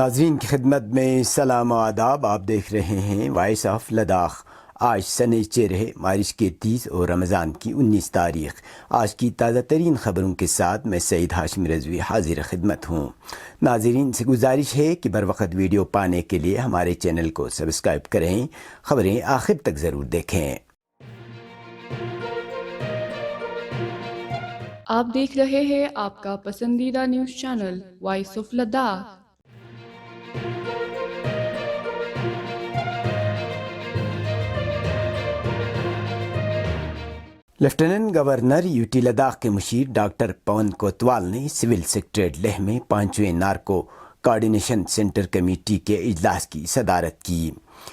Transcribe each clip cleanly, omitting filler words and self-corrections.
ناظرین کی خدمت میں سلام و آداب. آپ دیکھ رہے ہیں وائس آف لداخ. آج سنیچر ہے، مارچ کے 30 اور رمضان کی 19 تاریخ. آج کی تازہ ترین خبروں کے ساتھ میں سعید ہاشم رضوی حاضر خدمت ہوں. ناظرین سے گزارش ہے کہ بر وقت ویڈیو پانے کے لیے ہمارے چینل کو سبسکرائب کریں. خبریں آخر تک ضرور دیکھیں. آپ دیکھ رہے ہیں آپ کا پسندیدہ news channel voice of Ladakh. Lieutenant governor UT Ladakh کے مشیر ڈاکٹر پون کوتوال نے سول سیکریٹریٹ لیہ میں 5ویں نارکو کوآرڈینیشن سینٹر کمیٹی کے اجلاس کی صدارت کی.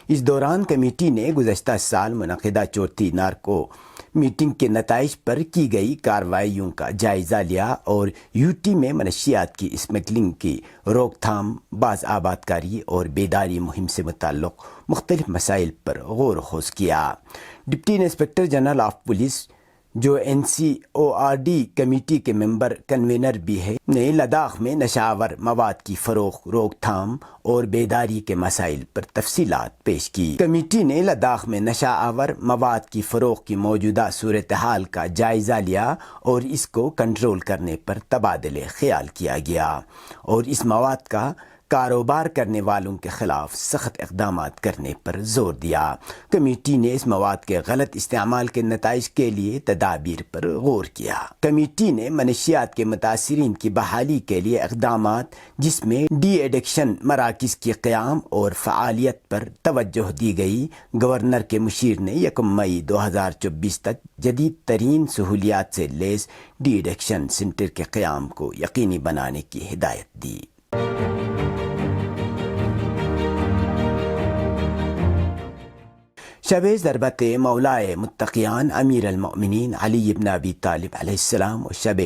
اس دوران کمیٹی نے گزشتہ سال منعقدہ چوتھی نارکو میٹنگ کے نتائج پر کی گئی کارروائیوں کا جائزہ لیا اور یوٹی میں منشیات کی اسمگلنگ کی روک تھام، باز آباد کاری اور بیداری مہم سے متعلق مختلف مسائل پر غور و خوض کیا. Deputy inspector general of police, جو NCORD کمیٹی کے ممبر کنوینر بھی ہے، نے لداخ میں نشہ آور مواد کی فروخت، روک تھام اور بیداری کے مسائل پر تفصیلات پیش کی. کمیٹی نے لداخ میں نشہ آور مواد کی فروخت کی موجودہ صورتحال کا جائزہ لیا اور اس کو کنٹرول کرنے پر تبادلہ خیال کیا گیا اور اس مواد کا کاروبار کرنے والوں کے خلاف سخت اقدامات کرنے پر زور دیا. کمیٹی نے اس مواد کے غلط استعمال کے نتائج کے لیے تدابیر پر غور کیا. کمیٹی نے منشیات کے متاثرین کی بحالی کے لیے اقدامات، جس میں ڈی ایڈکشن مراکز کی قیام اور فعالیت پر توجہ دی گئی. گورنر کے مشیر نے 1 مئی 2024 تک جدید ترین سہولیات سے لیس ڈی ایڈکشن سینٹر کے قیام کو یقینی بنانے کی ہدایت دی. شب ضربت مولائے متقیان امیر المؤمنین علی بن ابی طالب علیہ السلام اور شب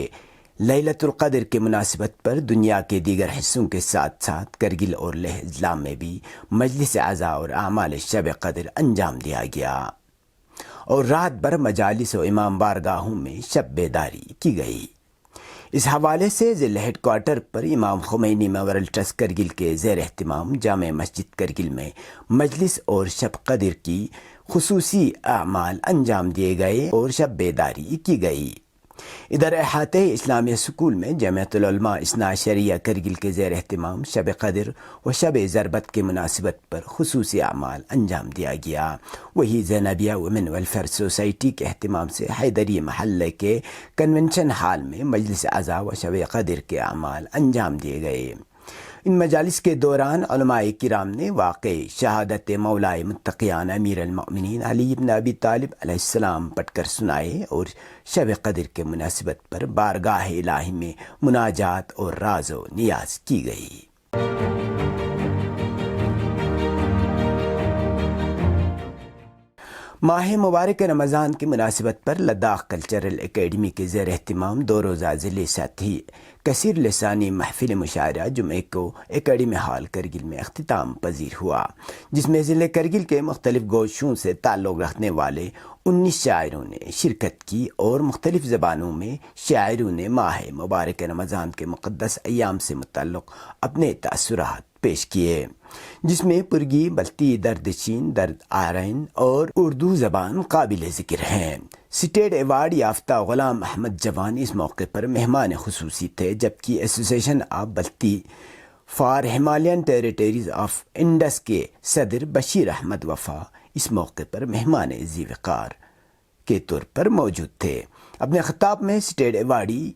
لیلۃ القدر کے مناسبت پر دنیا کے دیگر حصوں کے ساتھ ساتھ کرگل اور لیہ اضلاع میں بھی مجلس عزا اور اعمال شب قدر انجام دیا گیا اور رات بھر مجالس و امام بارگاہوں میں شب بیداری کی گئی. اس حوالے سے ضلع ہیڈ کوارٹر پر امام خمینی میموریل ٹرسٹ کرگل کے زیر اہتمام جامع مسجد کرگل میں مجلس اور شب قدر کی خصوصی اعمال انجام دیے گئے اور شب بیداری کی گئی. ادھر احاطہ اسلامیہ سکول میں جامعۃ العلماء اثنا عشریہ کرگل کے زیر اہتمام شب قدر و شب ضربت کے مناسبت پر خصوصی اعمال انجام دیا گیا. وہی زینبیہ ویمن ویلفیئر سوسائٹی کے اہتمام سے حیدری محلے کے کنونشن ہال میں مجلس عزا و شب قدر کے اعمال انجام دیے گئے. ان مجالس کے دوران علماء کرام نے واقع شہادت مولائے متقیان امیر المؤمنین علی بن ابی طالب علیہ السلام پڑھ کر سنائے اور شب قدر کے مناسبت پر بارگاہ الہی میں مناجات اور راز و نیاز کی گئی. ماہ مبارک رمضان کی مناسبت پر لداخ کلچرل اکیڈمی کے زیر اہتمام 2 روزہ ضلع سطحی کثیر لسانی محفل مشاعرہ جمعے کو اکیڈمی ہال کرگل میں اختتام پذیر ہوا، جس میں ضلع کرگل کے مختلف گوشوں سے تعلق رکھنے والے 19 شاعروں نے شرکت کی اور مختلف زبانوں میں شاعروں نے ماہ مبارک رمضان کے مقدس ایام سے متعلق اپنے تاثرات پیش کیے، جس میں پرگی، بلتی، درد چین، درد آرین اور اردو زبان قابل ذکر ہیں. اسٹیٹ ایوارڈ یافتہ غلام احمد جوان اس موقع پر مہمان خصوصی تھے، جبکہ association of Balti for Himalayan territories of Indus کے صدر بشیر احمد وفا اس موقع پر مہمان ذی وقار کے طور پر موجود تھے. اپنے خطاب میں اسٹیٹ ایوارڈی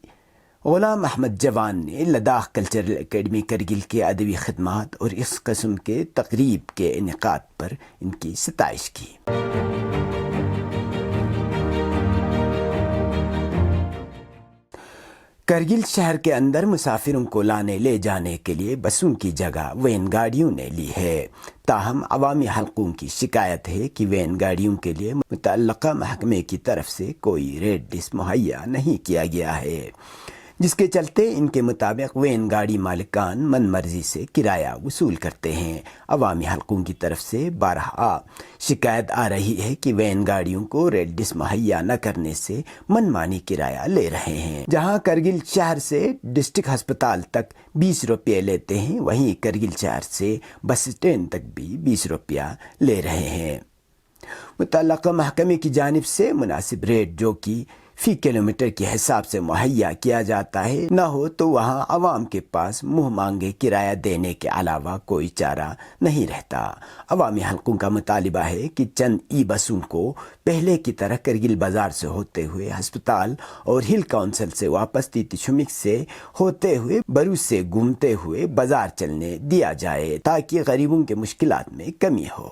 غلام احمد جوان نے لداخ کلچرل اکیڈمی کرگل کے ادبی خدمات اور اس قسم کے تقریب کے انعقاد پر ان کی ستائش کی. کرگل شہر کے اندر مسافروں کو لانے لے جانے کے لیے بسوں کی جگہ وین گاڑیوں نے لی ہے، تاہم عوامی حلقوں کی شکایت ہے کہ وین گاڑیوں کے لیے متعلقہ محکمے کی طرف سے کوئی ریٹ لسٹ مہیا نہیں کیا گیا ہے، جس کے چلتے ان کے مطابق وین گاڑی مالکان من مرضی سے کرایہ وصول کرتے ہیں۔ عوامی حلقوں کی طرف سے بارہا شکایت آ رہی ہے کہ وین گاڑیوں کو ریڈ ڈس مہیا نہ کرنے سے من مانی کرایہ لے رہے ہیں۔ جہاں کرگل شہر سے ڈسٹرکٹ ہسپتال تک 20 روپے لیتے ہیں، وہیں کرگل شہر سے بس اسٹینڈ تک بھی 20 روپیہ لے رہے ہیں۔ متعلقہ محکمے کی جانب سے مناسب ریٹ جو کہ فی کلومیٹر کے حساب سے مہیا کیا جاتا ہے نہ ہو تو وہاں عوام کے پاس منہ مانگے کرایہ دینے کے علاوہ کوئی چارہ نہیں رہتا۔ عوامی حلقوں کا مطالبہ ہے کہ چند ای بسوں کو پہلے کی طرح کرگل بازار سے ہوتے ہوئے ہسپتال اور ہل کونسل سے واپس تیتی شمک سے ہوتے ہوئے بروچ سے گھومتے ہوئے بازار چلنے دیا جائے تاکہ غریبوں کے مشکلات میں کمی ہو۔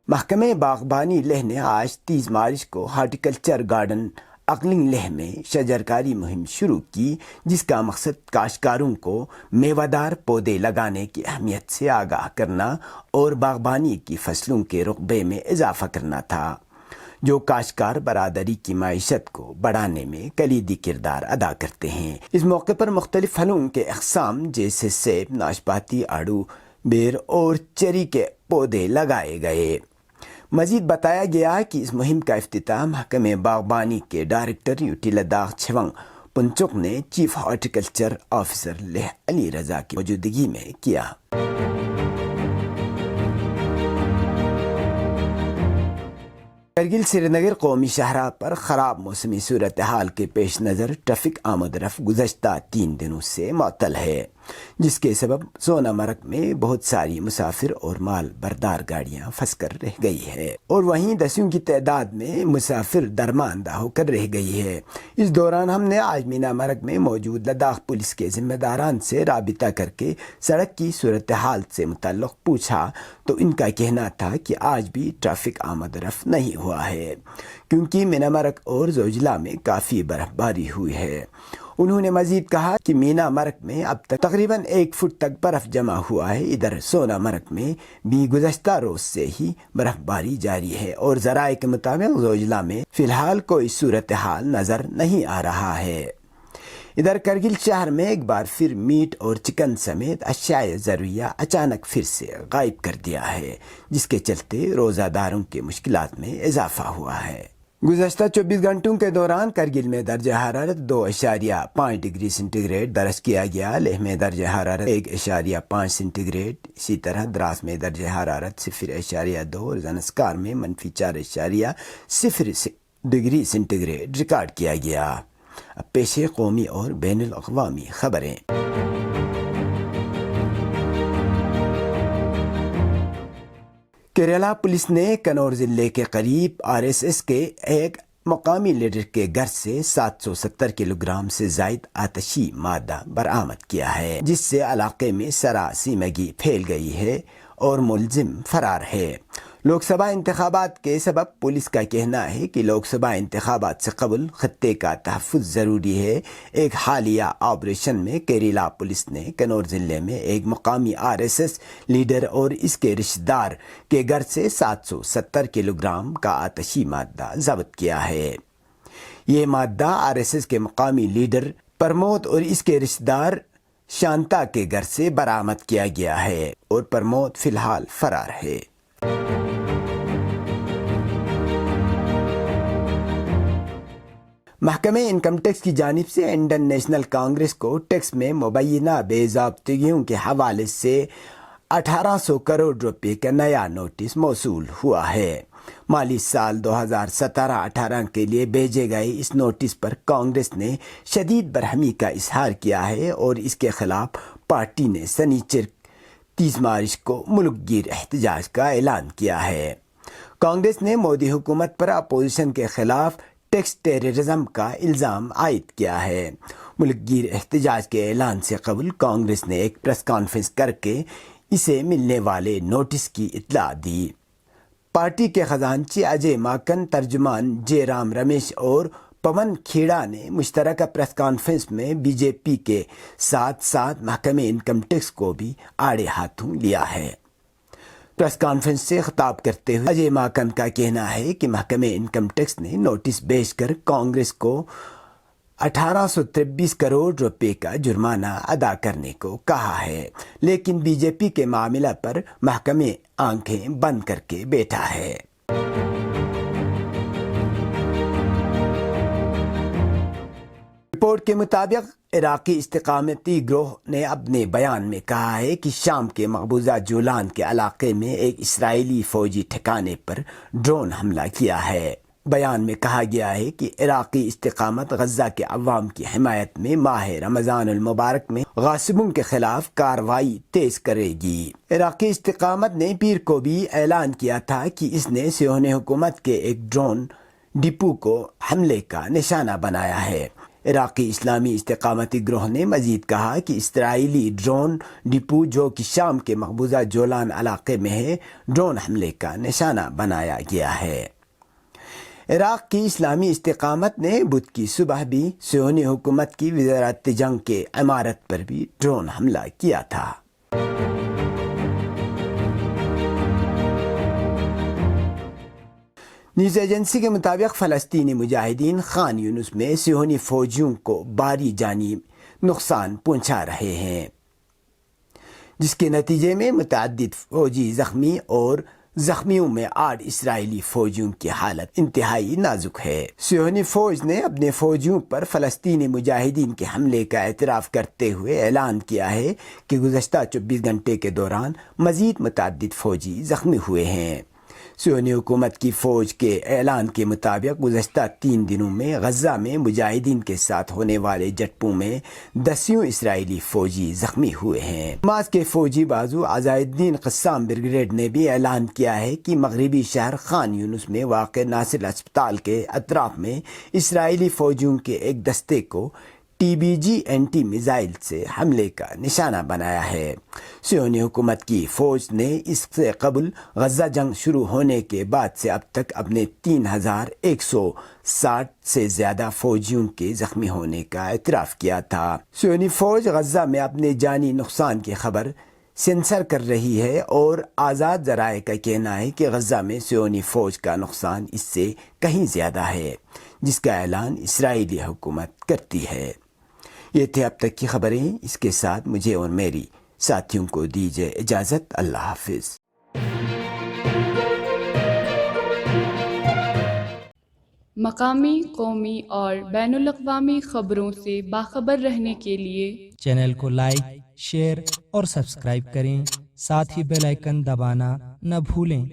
محکمہ باغبانی لیہ نے آج 30 مارچ کو ہارٹیکلچر گارڈن اقلنگ لیہ میں شجرکاری مہم شروع کی، جس کا مقصد کاشتکاروں کو میوہ دار پودے لگانے کی اہمیت سے آگاہ کرنا اور باغبانی کی فصلوں کے رقبے میں اضافہ کرنا تھا، جو کاشتکار برادری کی معیشت کو بڑھانے میں کلیدی کردار ادا کرتے ہیں۔ اس موقع پر مختلف پھلوں کے اقسام جیسے سیب، ناشپاتی، آڑو، بیر اور چیری کے پودے لگائے گئے۔ مزید بتایا گیا کہ اس مہم کا افتتاح محکمہ باغبانی کے ڈائریکٹر یوٹی لداخ چھونگ پنچوک نے chief horticulture officer Leh Ali Raza کی موجودگی میں کیا۔ کرگل سری نگر قومی شاہراہ پر خراب موسمی صورتحال کے پیش نظر ٹریفک آمد و رفت گزشتہ 3 دنوں سے معطل ہے، جس کے سبب سونا مرگ میں بہت ساری مسافر اور مال بردار گاڑیاں پھنس کر رہ گئی ہے اور وہیں دسیوں کی تعداد میں مسافر درماندہ ہو کر رہ گئی ہے۔ اس دوران ہم نے آج مینا مرگ میں موجود لداخ پولیس کے ذمہ داران سے رابطہ کر کے سڑک کی صورتحال سے متعلق پوچھا تو ان کا کہنا تھا کہ آج بھی ٹریفک آمد و رفت نہیں ہوا ہے کیونکہ مینا مرگ اور زوجلا میں کافی برف باری ہوئی ہے۔ انہوں نے مزید کہا کہ مینا مرگ میں اب تک تقریباً 1 فٹ تک برف جمع ہوا ہے، ادھر سونا مرگ میں بھی گزشتہ روز سے ہی برف باری جاری ہے اور ذرائع کے مطابق زوجلا میں فی الحال کوئی صورتحال نظر نہیں آ رہا ہے۔ ادھر کرگل شہر میں ایک بار پھر میٹ اور چکن سمیت اشیاء ضروریہ اچانک پھر سے غائب کر دیا ہے، جس کے چلتے روزہ داروں کے مشکلات میں اضافہ ہوا ہے۔ گزشتہ 24 گھنٹوں کے دوران کرگل میں درجہ حرارت 2.5 ڈگری سینٹی گریڈ درج کیا گیا، لیہ میں درجہ حرارت 1.5 سینٹی گریڈ، اسی طرح دراس میں درجہ حرارت 0.2 اور زنسکار میں -4.0 ڈگری سینٹی گریڈ ریکارڈ کیا گیا۔ اب پیش ہے قومی اور بین الاقوامی خبریں۔ کیرالہ پولیس نے کنور ضلع کے قریب RSS کے ایک مقامی لیڈر کے گھر سے 770 کلو گرام سے زائد آتشی مادہ برآمد کیا ہے، جس سے علاقے میں سراسیمگی پھیل گئی ہے اور ملزم فرار ہے۔ لوک سبھا انتخابات کے سبب پولیس کا کہنا ہے کہ لوک سبھا انتخابات سے قبل خطے کا تحفظ ضروری ہے۔ ایک حالیہ آپریشن میں کیرالہ پولیس نے کنور ضلع میں ایک مقامی RSS لیڈر اور اس کے رشتہ دار کے گھر سے 770 کلو گرام کا آتشی مادہ ضبط کیا ہے۔ یہ مادہ RSS کے مقامی لیڈر پرمود اور اس کے رشتہ دار شانتا کے گھر سے برآمد کیا گیا ہے اور پرمود فی الحال فرار ہے۔ محکمہ انکم ٹیکس کی جانب سے انڈین نیشنل کانگریس کو ٹیکس میں مبینہ بے ضابطگیوں کے حوالے سے 1800 کروڑ روپے کا نیا نوٹس موصول ہوا ہے۔ مالی سال 2017-18 کے لیے بھیجے گئے اس نوٹس پر کانگریس نے شدید برہمی کا اظہار کیا ہے اور اس کے خلاف پارٹی نے سنیچر 30 مارچ کو ملک گیر احتجاج کا اعلان کیا ہے۔ کانگریس نے مودی حکومت پر اپوزیشن کے خلاف ٹیکس ٹیررزم کا الزام عائد کیا ہے۔ ملک گیر احتجاج کے اعلان سے قبل کانگریس نے ایک پریس کانفرنس کر کے اسے ملنے والے نوٹس کی اطلاع دی۔ پارٹی کے خزانچی اجے ماکن، ترجمان جے رام رمیش اور پون کھیڑا نے مشترکہ پریس کانفرنس میں بی جے پی کے ساتھ ساتھ محکمہ انکم ٹیکس کو بھی آڑے ہاتھوں لیا ہے۔ پریس کانفرنس سے خطاب کرتے ہوئے اجے ماکن کا کہنا ہے کہ محکمہ انکم ٹیکس نے نوٹس بھیج کر کانگریس کو 1823 کروڑ روپے کا جرمانہ ادا کرنے کو کہا ہے، لیکن بی جے پی کے معاملہ پر محکمہ آنکھیں بند کر کے بیٹھا ہے۔ رپورٹ کے مطابق عراقی استقامتی گروہ نے اپنے بیان میں کہا ہے کہ شام کے مقبوضہ جولان کے علاقے میں ایک اسرائیلی فوجی ٹھکانے پر ڈرون حملہ کیا ہے۔ بیان میں کہا گیا ہے کہ عراقی استقامت غزہ کے عوام کی حمایت میں ماہ رمضان المبارک میں غاصبوں کے خلاف کارروائی تیز کرے گی۔ عراقی استقامت نے پیر کو بھی اعلان کیا تھا کہ اس نے صہیونی حکومت کے ایک ڈرون ڈپو کو حملے کا نشانہ بنایا ہے۔ عراقی اسلامی استقامتی گروہ نے مزید کہا کہ اسرائیلی ڈرون ڈپو جو کہ شام کے مقبوضہ جولان علاقے میں ہے، ڈرون حملے کا نشانہ بنایا گیا ہے۔ عراق کی اسلامی استقامت نے بدھ کی صبح بھی صہیونی حکومت کی وزارت جنگ کے عمارت پر بھی ڈرون حملہ کیا تھا۔ نیوز ایجنسی کے مطابق فلسطینی مجاہدین خان یونس میں صہیونی فوجیوں کو باری جانی نقصان پہنچا رہے ہیں، جس کے نتیجے میں متعدد فوجی زخمی اور زخمیوں میں 8 اسرائیلی فوجیوں کی حالت انتہائی نازک ہے۔ صہیونی فوج نے اپنے فوجیوں پر فلسطینی مجاہدین کے حملے کا اعتراف کرتے ہوئے اعلان کیا ہے کہ گزشتہ 24 گھنٹے کے دوران مزید متعدد فوجی زخمی ہوئے ہیں۔ صہیونی حکومت کی فوج کے اعلان کے مطابق گزشتہ 3 دنوں میں غزہ میں مجاہدین کے ساتھ ہونے والے جھڑپوں میں 10 اسرائیلی فوجی زخمی ہوئے ہیں۔ حماس کے فوجی بازو عزائز الدین قسام بریگیڈ نے بھی اعلان کیا ہے کہ مغربی شہر خان یونس میں واقع ناصر اسپتال کے اطراف میں اسرائیلی فوجیوں کے ایک دستے کو T B G anti missile سے حملے کا نشانہ بنایا ہے۔ صہیونی حکومت کی فوج نے اس سے قبل غزہ جنگ شروع ہونے کے بعد سے اب تک اپنے 3160 سے زیادہ فوجیوں کے زخمی ہونے کا اعتراف کیا تھا۔ صہیونی فوج غزہ میں اپنے جانی نقصان کی خبر سینسر کر رہی ہے اور آزاد ذرائع کا کہنا ہے کہ غزہ میں صہیونی فوج کا نقصان اس سے کہیں زیادہ ہے، جس کا اعلان اسرائیلی حکومت کرتی ہے۔ یہ تھے اب تک کی خبریں، اس کے ساتھ مجھے اور میری ساتھیوں کو دیجیے اجازت۔ اللہ حافظ۔ مقامی، قومی اور بین الاقوامی خبروں سے باخبر رہنے کے لیے چینل کو لائک، شیئر اور سبسکرائب کریں، ساتھ ہی بیل آئیکن دبانا نہ بھولیں۔